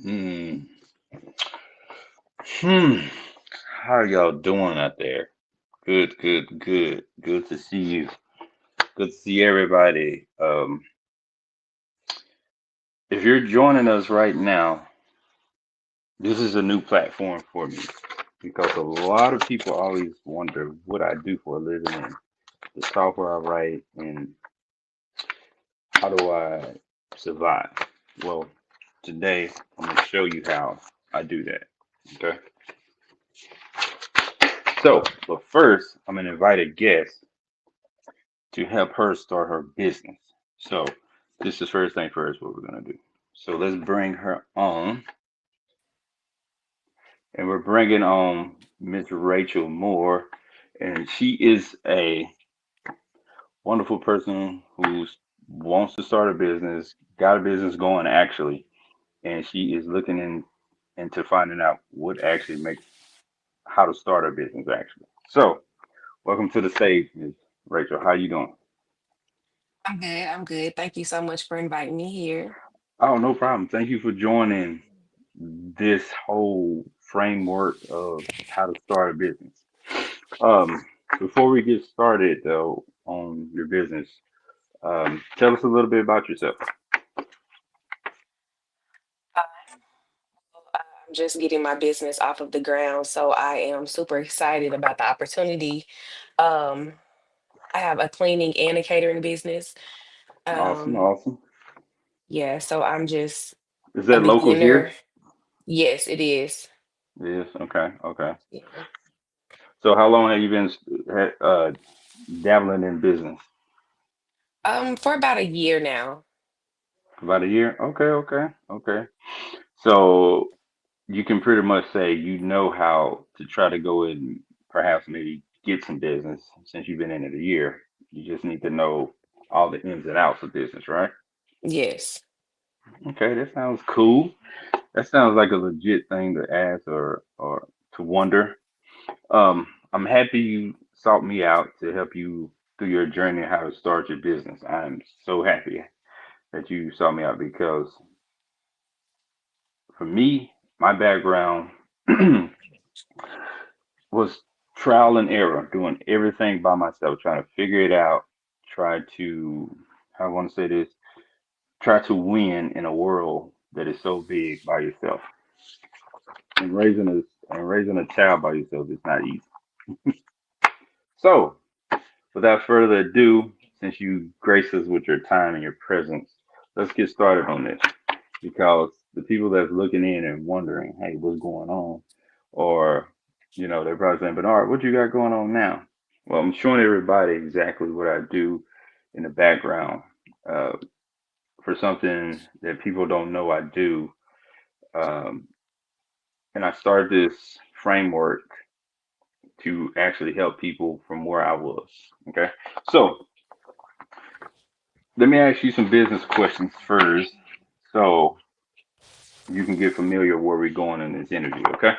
Hmm. Hmm. How y'all doing out there? Good, good, good. Good to see you. Good to see everybody. If you're joining us right now, this is a new platform for me because a lot of people always wonder what I do for a living and the software I write and how do I survive. Well, today I'm going to show you how I do that. Okay. But first, I'm going to invite a guest to help her start her business. So this is first thing first, what we're gonna do. So let's bring her on, and we're bringing on Miss Rachel Moore, and she is a wonderful person who wants to start a business, got a business going actually, and she is looking into finding out what actually makes how to start a business actually. So welcome to the stage, Miss Rachel. How you doing? I'm good. I'm good. Thank you so much for inviting me here. Oh, no problem. Thank you for joining this whole framework of how to start a business. Um, Before we get started though on your business, tell us a little bit about yourself. Uh, I'm just getting my business off of the ground, so I am super excited about the opportunity. Um, I have a cleaning and a catering business. Awesome, Um, awesome. yeah, so I'm just Is a that local beginner. here? Yes, it is. Yes. Okay. Okay. Yeah. So how long have you been dabbling in business? For about a year now. About a year? Okay. Okay. Okay. So you can pretty much say you know how to try to go and perhaps maybe get some business since you've been in it a year. You just need to know all the ins and outs of business, right? Yes. Okay, that sounds cool. That sounds like a legit thing to ask or to wonder. I'm happy you sought me out to help you through your journey how to start your business. I'm so happy that you sought me out because for me, my background was trial and error, doing everything by myself, trying to figure it out, try to, how I want to say this, try to win in a world that is so big by yourself. And raising a child by yourself is not easy. So, without further ado, since you grace us with your time and your presence, let's get started on this because the people that's looking in and wondering, hey, what's going on? Or, they're probably saying, Bernard, what you got going on now? Well, I'm showing everybody exactly what I do in the background uh, for something that people don't know I do. Um, and I started this framework to actually help people from where I was. Okay. So let me ask you some business questions first so you can get familiar where we're going in this interview. Okay.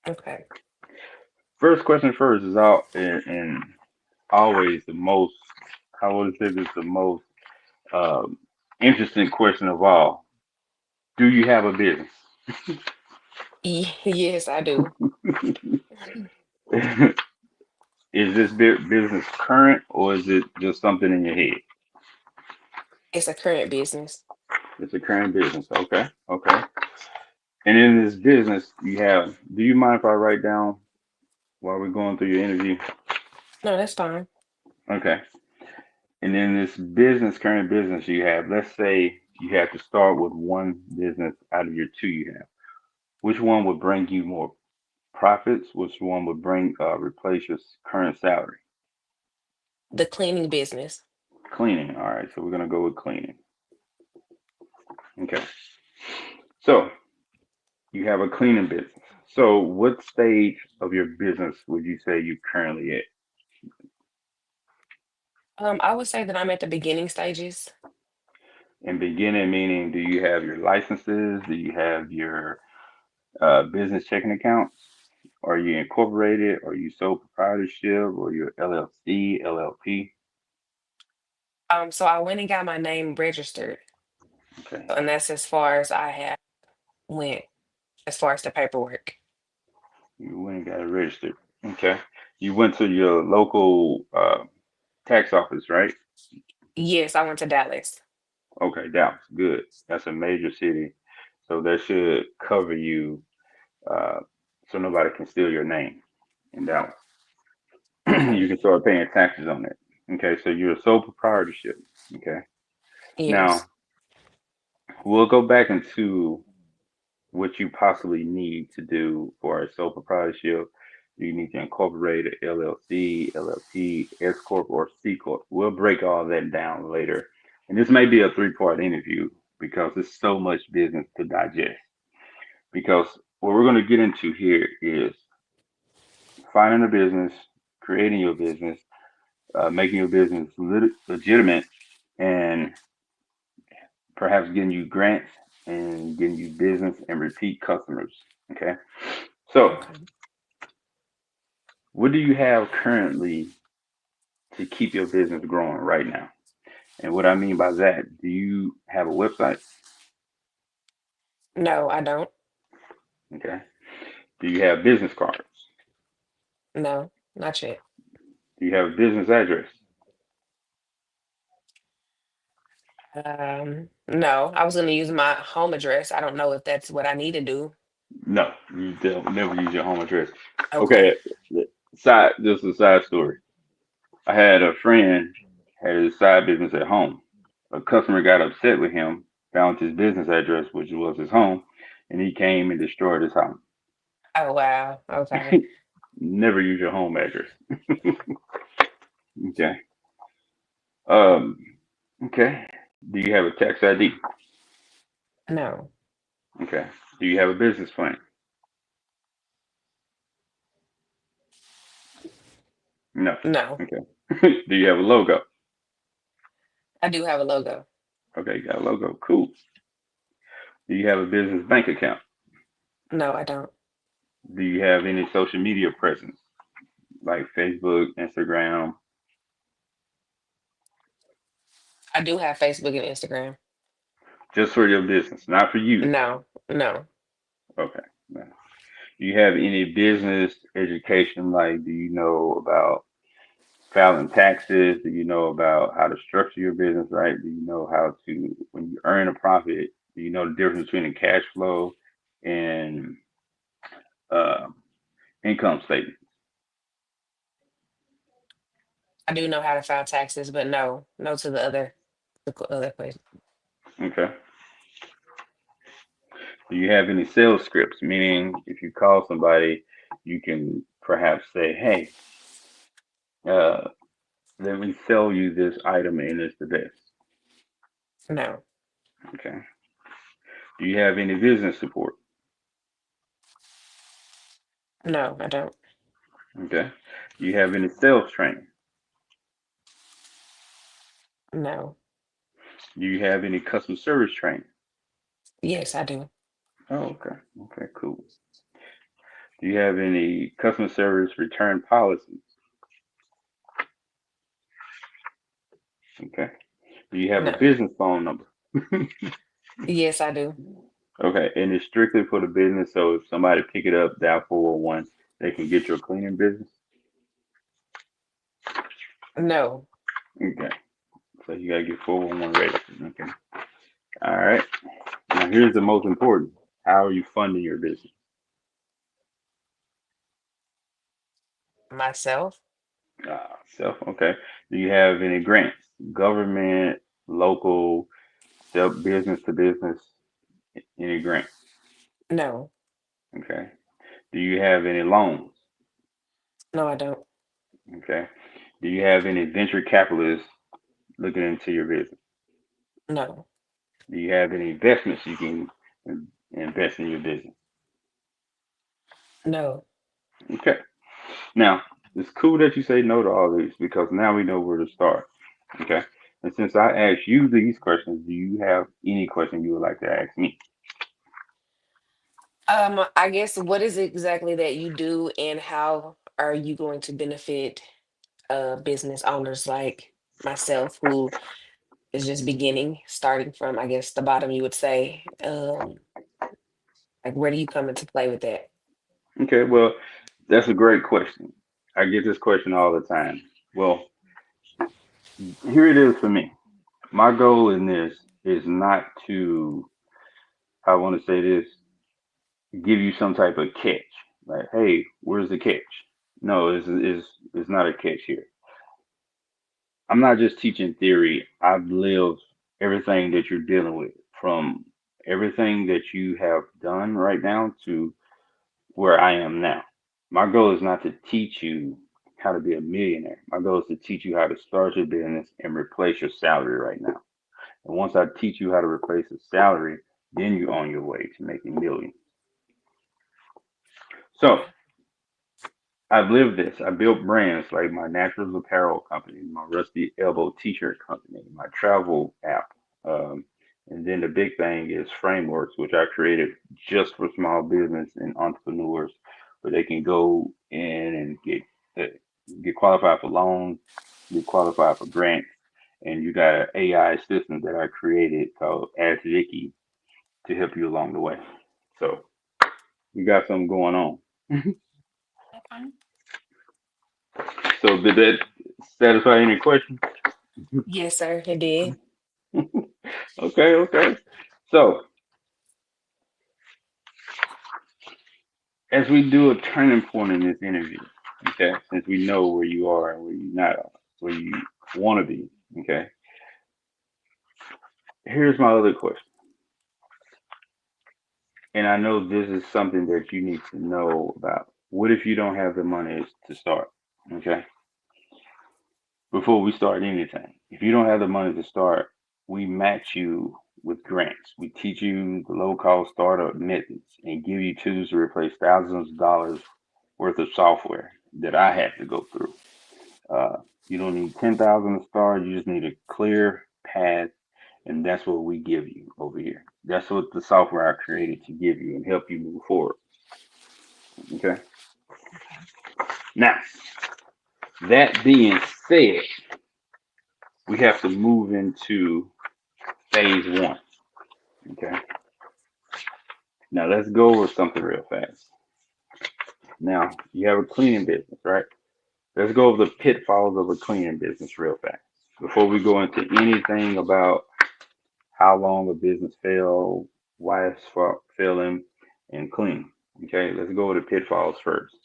Okay. First question first is out and always the most, how would I say this, the most um, interesting question of all. Do you have a business? Yes, I do. Is this business current or is it just something in your head? It's a current business. It's a current business. Okay. Okay. And in this business, do you mind if I write down while we're going through your interview? No, that's fine. Okay. And in this current business you have, let's say you have to start with one business out of your two you have. Which one would bring you more profits? Which one would replace your current salary? The cleaning business. Cleaning. All right. So we're going to go with cleaning. Okay. So you have a cleaning business. So what stage of your business would you say you currently at? I would say that I'm at the beginning stages. In beginning, meaning do you have your licenses? Do you have your business checking accounts? Are you incorporated? Are you sole proprietorship? Or you LLC, LLP? So I went and got my name registered, Okay. and that's as far as I have. went as far as the paperwork. You went and got it registered. Okay. You went to your local tax office, right? Yes, I went to Dallas. Okay, Dallas. Good. That's a major city, so that should cover you, uh, so nobody can steal your name in Dallas. You Okay. can start paying taxes on it. Okay, so you're a sole proprietorship. Okay. Now Yes. we'll go back into what you possibly need to do for a sole proprietorship. You need to incorporate a LLC, LLP, S corp, or C corp. We'll break all that down later. And this may be a three-part interview because there's so much business to digest. Because what we're going to get into here is finding a business, creating your business, making your business legitimate, and perhaps getting you grants and getting you business and repeat customers. Okay. So, Okay. what do you have currently to keep your business growing right now? And what I mean by that, do you have a website? No, I don't. Okay. Do you have business cards? No, not yet. Do you have a business address? No, I was gonna use my home address. I don't know if that's what I need to do. No, you don't never use your home address. Okay. Okay. This is a side story. I had a friend had his side business at home. A customer got upset with him, found his business address, which was his home, and he came and destroyed his home. Oh wow. Okay. Never use your home address. Okay. Um. Okay. Do you have a tax ID? No. Okay. Do you have a business plan? No. No. Okay. Do you have a logo? I do have a logo. Okay, you got a logo. Cool. Do you have a business bank account? No, I don't. Do you have any social media presence like Facebook, Instagram, I do have Facebook and Instagram. just for your business, not for you? No, no, Okay. No. Do you have any business education? Like, do you know about filing taxes? Do you know about how to structure your business right? Do you know how to, when you earn a profit, do you know the difference between a cash flow and uh, income statement? I do know how to file taxes, but no, no to the other question. Okay. Do you have any sales scripts? Meaning, if you call somebody, you can perhaps say, "Hey, uh, let me sell you this item, and it's the best." No, Okay. Do you have any business support? no, I don't. Okay. Do you have any sales training? No. Do you have any customer service training? Yes, I do. Oh, okay. Okay, cool. Do you have any customer service return policies? Okay. Do you have a No. business phone number? Yes, I do. Okay, and it's strictly for the business. So if somebody pick it up, dial 401, they can get your cleaning business. No. Okay, so you gotta get 411 ready. Okay. All right. Now here's the most important. How are you funding your business? Myself? Self. Okay. Do you have any grants? Government, local, self, business to business, any grants? No. Okay. Do you have any loans? No, I don't. Okay. Do you have any venture capitalists looking into your business? No. Do you have any investments you can invest in your business? No. Okay. Now, it's cool that you say no to all these because now we know where to start. Okay. And since I asked you these questions, do you have any question you would like to ask me? I guess what is it exactly that you do and how are you going to benefit business owners like myself who is just beginning, starting from I guess the bottom you would say. Like, where do you come into play with that? Okay, well, that's a great question. I get this question all the time. Well, here it is for me. My goal in this is not to, I want to say this, give you some type of catch. Like, hey, where's the catch? No, it's not a catch here. I'm not just teaching theory. I've lived everything that you're dealing with, from everything that you have done right now to where I am now. My goal is not to teach you how to be a millionaire. My goal is to teach you how to start your business and replace your salary right now. And once I teach you how to replace the salary, then you're on your way to making millions. So I've lived this. I built brands like my Naturals Apparel company, my Rusty Elbow T-shirt company, my travel app. Um, and then the big thing is frameworks, which I created just for small business and entrepreneurs, where they can go in and uh, get qualified for loans, get qualified for grants, and you got an AI assistant that I created called Ask Vicky to help you along the way. So we got something going on. Okay. So did that satisfy any questions? Yes, sir, it did. Okay, okay. So as we do a turning point in this interview, okay, since we know where you are and where you're not are, where you want to be, okay, here's my other question. And I know this is something that you need to know about. What if you don't have the money to start? Okay. Before we start anything, if you don't have the money to start, we match you with grants. We teach you the low cost startup methods and give you tools to replace thousands of dollars worth of software that I had to go through. Uh, you don't need 10,000 to start. You just need a clear path, and that's what we give you over here. That's what the software I created to give you and help you move forward. Okay. Okay. Now, that being said, we have to move into phase one. Okay. Now let's go over something real fast. Now you have a cleaning business, right? Let's go over the pitfalls of a cleaning business real fast before we go into anything about how long a business failed, why it's failing, and clean. Okay, let's go over the pitfalls first.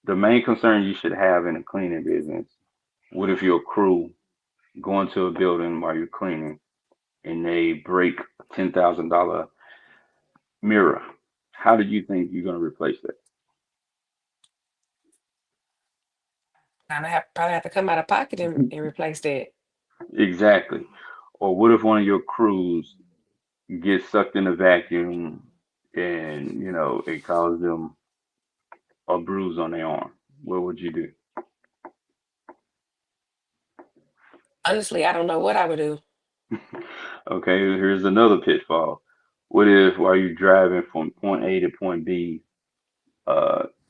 The main concern you should have in a cleaning business: what if your crew go into a building while you're cleaning and they break a $10,000 mirror? How do you think you're going to replace that? Kind of probably have to come out of pocket and replace that. Exactly. Or what if one of your crews gets sucked in a vacuum and, it causes them a bruise on their arm? What would you do? Honestly, I don't know what I would do. Okay, here's another pitfall. What if while you're driving from point A to point B,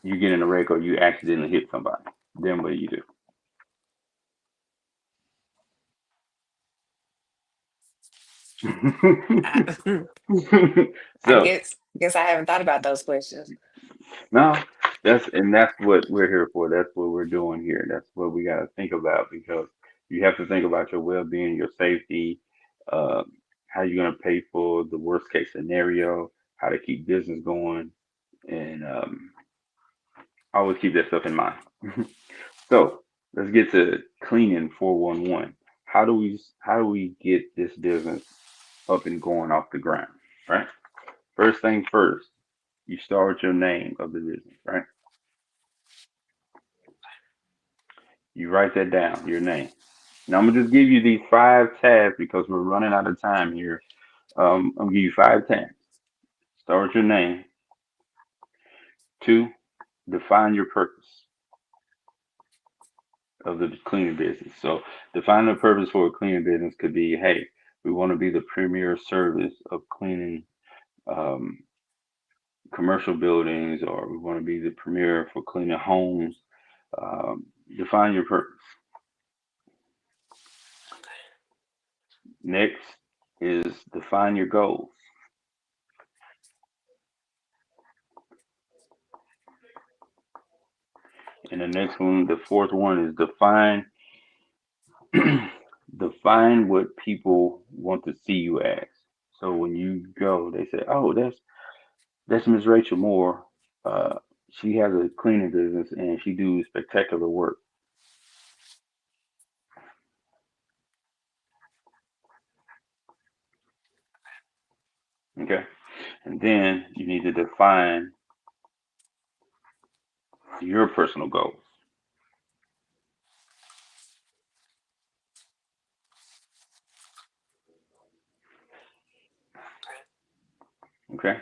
you get in a wreck or you accidentally hit somebody? Then what do you I, do? I So, guess I haven't thought about those questions. no, that's what we're here for. That's what we're doing here. That's what we got to think about, because you have to think about your well-being, your safety, uh, how you're gonna pay for the worst case scenario, how to keep business going, and always keep that stuff in mind. So let's get to cleaning 411. How do we get this business up and going off the ground? Right. First thing first, you start with your name of the business. Right. You write that down, your name. Now I'm gonna just give you these five tabs because we're running out of time here. I'm gonna give you five tabs. Start with your name. Two, define your purpose of the cleaning business. So define the purpose for a cleaning business could be, hey, we want to be the premier service of cleaning um, commercial buildings, or we want to be the premier for cleaning homes. Define your purpose. Next is define your goals. And the next one, the fourth one, is define define what people want to see you as. So when you go, they say, "Oh, that's Miss Rachel Moore. Uh, she has a cleaning business and she do spectacular work." Okay, and then you need to define your personal goals. Okay,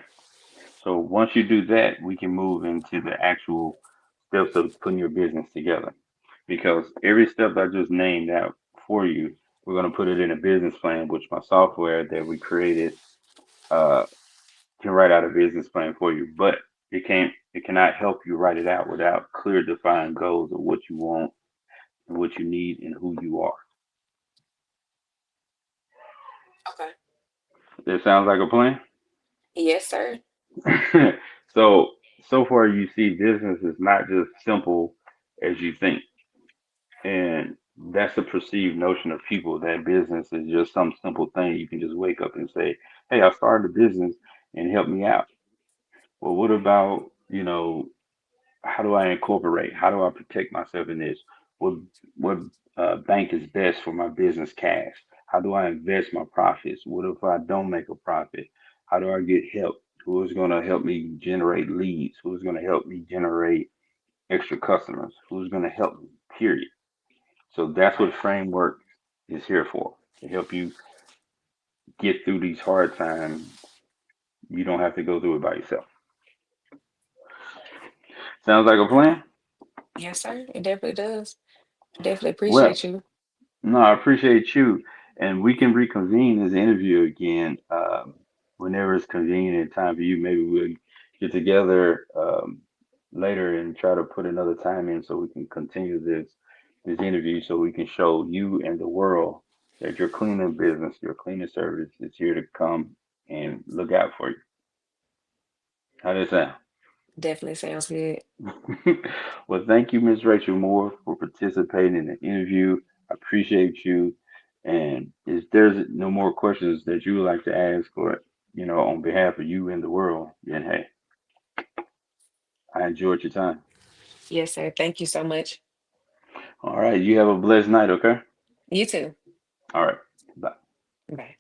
so once you do that, we can move into the actual steps of putting your business together. Because every step I just named out for you, we're going to put it in a business plan, which my software that we created uh, can write out a business plan for you. But it cannot help you write it out without clear, defined goals of what you want and what you need and who you are. Okay. That sounds like a plan. Yes, sir. so so far you see business is not just simple as you think. And that's a perceived notion of people that business is just some simple thing. You can just wake up and say, "Hey, I started a business and help me out." Well, what about, how do I incorporate? How do I protect myself in this? What what bank is best for my business cash? How do I invest my profits? What if I don't make a profit? How do I get help? Who is going to help me generate leads? Who's going to help me generate extra customers? Who's going to help me? Period. So that's what Right. framework is here for, to help you get through these hard times. You don't have to go through it by yourself. Sounds like a plan? Yes, sir. It definitely does. Definitely Well, appreciate you. no, I appreciate you. And we can reconvene this interview again whenever it's convenient and time for you. Maybe we'll get together later and try to put another time in so we can continue this interview so we can show you and the world that your cleaning business, your cleaning service is here to come and look out for you. How does that Definitely sounds good. sound? Well, thank you, Miss Rachel Moore, for participating in the interview. I appreciate you. And if there's no more questions that you would like to ask, or on behalf of you and the world, then hey, I enjoyed your time. Yes, sir. Thank you so much. All right, you have a blessed night. Okay. You too. All right. Bye. Bye.